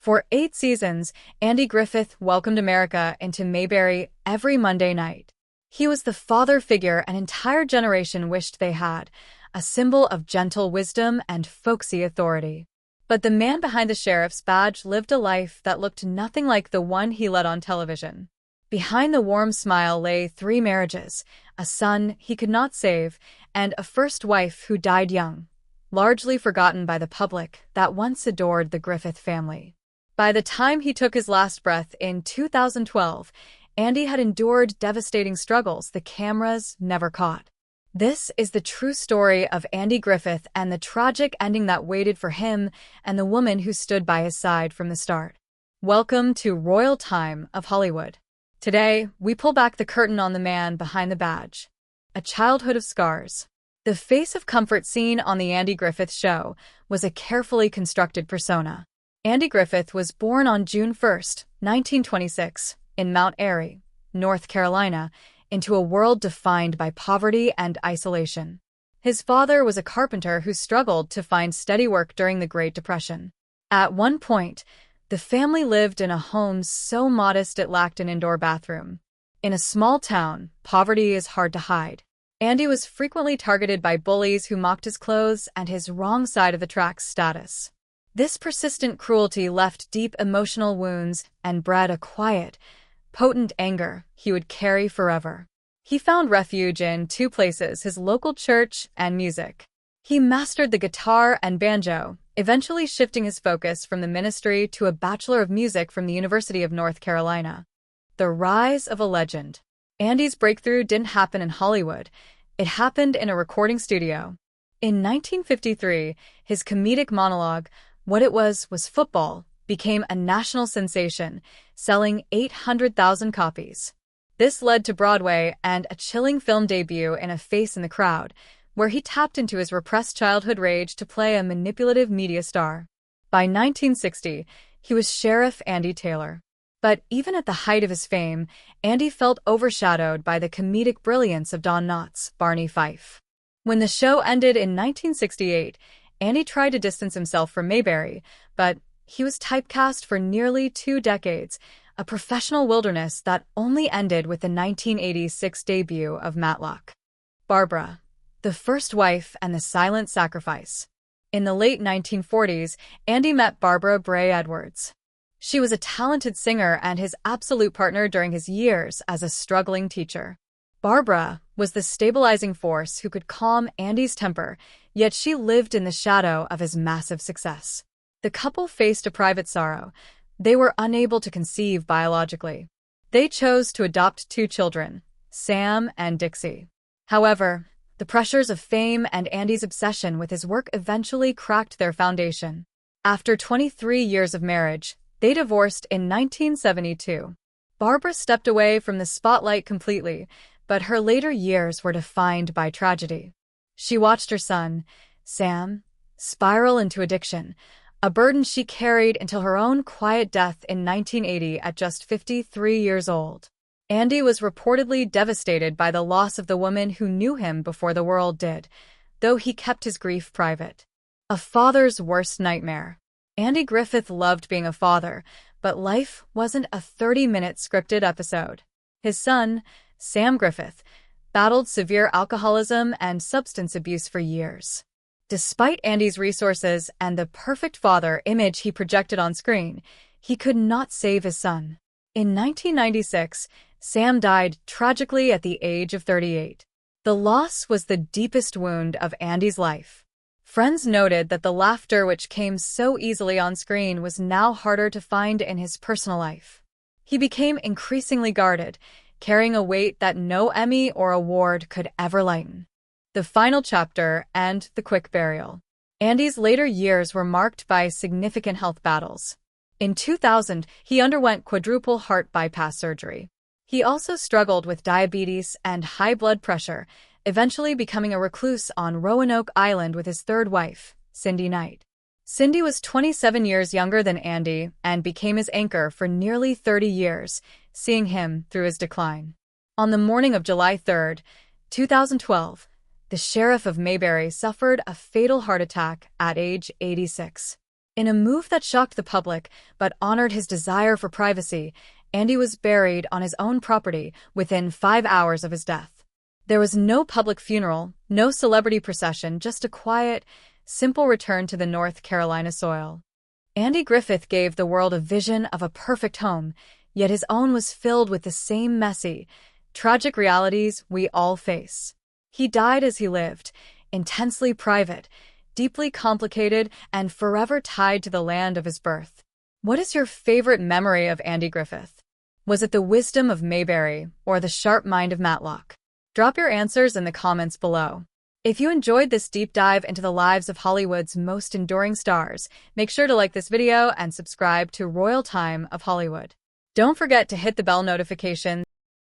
For 8 seasons, Andy Griffith welcomed America into Mayberry every Monday night. He was the father figure an entire generation wished they had, a symbol of gentle wisdom and folksy authority. But the man behind the sheriff's badge lived a life that looked nothing like the one he led on television. Behind the warm smile lay 3 marriages, a son he could not save, and a first wife who died young, largely forgotten by the public that once adored the Griffith family. By the time he took his last breath in 2012, Andy had endured devastating struggles the cameras never caught. This is the true story of Andy Griffith and the tragic ending that waited for him and the woman who stood by his side from the start. Welcome to Royal Time of Hollywood. Today, we pull back the curtain on the man behind the badge. A childhood of scars. The face of comfort seen on the Andy Griffith Show was a carefully constructed persona. Andy Griffith was born on June 1, 1926, in Mount Airy, North Carolina, into a world defined by poverty and isolation. His father was a carpenter who struggled to find steady work during the Great Depression. At one point, the family lived in a home so modest it lacked an indoor bathroom. In a small town, poverty is hard to hide. Andy was frequently targeted by bullies who mocked his clothes and his wrong side of the tracks status. This persistent cruelty left deep emotional wounds and bred a quiet, potent anger he would carry forever. He found refuge in 2 places: his local church and music. He mastered the guitar and banjo, eventually shifting his focus from the ministry to a Bachelor of Music from the University of North Carolina. The rise of a legend. Andy's breakthrough didn't happen in Hollywood. It happened in a recording studio. In 1953, his comedic monologue, "What It Was Football," became a national sensation, selling 800,000 copies. This led to Broadway and a chilling film debut in A Face in the Crowd, where he tapped into his repressed childhood rage to play a manipulative media star. By 1960, he was Sheriff Andy Taylor. But even at the height of his fame, Andy felt overshadowed by the comedic brilliance of Don Knotts' Barney Fife. When the show ended in 1968, Andy tried to distance himself from Mayberry, but he was typecast for nearly 2 decades, a professional wilderness that only ended with the 1986 debut of Matlock. Barbara, the first wife and the silent sacrifice. In the late 1940s, Andy met Barbara Bray Edwards. She was a talented singer and his absolute partner during his years as a struggling teacher. Barbara was the stabilizing force who could calm Andy's temper, yet she lived in the shadow of his massive success. The couple faced a private sorrow. They were unable to conceive biologically. They chose to adopt 2 children, Sam and Dixie. However, the pressures of fame and Andy's obsession with his work eventually cracked their foundation. After 23 years of marriage, they divorced in 1972. Barbara stepped away from the spotlight completely, but her later years were defined by tragedy. She watched her son, Sam, spiral into addiction, a burden she carried until her own quiet death in 1980 at just 53 years old. Andy was reportedly devastated by the loss of the woman who knew him before the world did, though he kept his grief private. A father's worst nightmare. Andy Griffith loved being a father, but life wasn't a 30-minute scripted episode. His son, Sam Griffith, battled severe alcoholism and substance abuse for years. Despite Andy's resources and the perfect father image he projected on screen, he could not save his son. In 1996, Sam died tragically at the age of 38. The loss was the deepest wound of Andy's life. Friends noted that the laughter which came so easily on screen was now harder to find in his personal life. He became increasingly guarded, carrying a weight that no Emmy or award could ever lighten. The final chapter and the quick burial. Andy's later years were marked by significant health battles. In 2000, he underwent quadruple heart bypass surgery. He also struggled with diabetes and high blood pressure, eventually becoming a recluse on Roanoke Island with his 3rd wife, Cindy Knight. Cindy was 27 years younger than Andy and became his anchor for nearly 30 years, seeing him through his decline. On the morning of July 3, 2012, the sheriff of Mayberry suffered a fatal heart attack at age 86. In a move that shocked the public but honored his desire for privacy, Andy was buried on his own property within 5 hours of his death. There was no public funeral, no celebrity procession, just a quiet, simple return to the North Carolina soil. Andy Griffith gave the world a vision of a perfect home, yet his own was filled with the same messy, tragic realities we all face. He died as he lived, intensely private, deeply complicated, and forever tied to the land of his birth. What is your favorite memory of Andy Griffith? Was it the wisdom of Mayberry or the sharp mind of Matlock? Drop your answers in the comments below. If you enjoyed this deep dive into the lives of Hollywood's most enduring stars, make sure to like this video and subscribe to Royal Time of Hollywood. Don't forget to hit the bell notification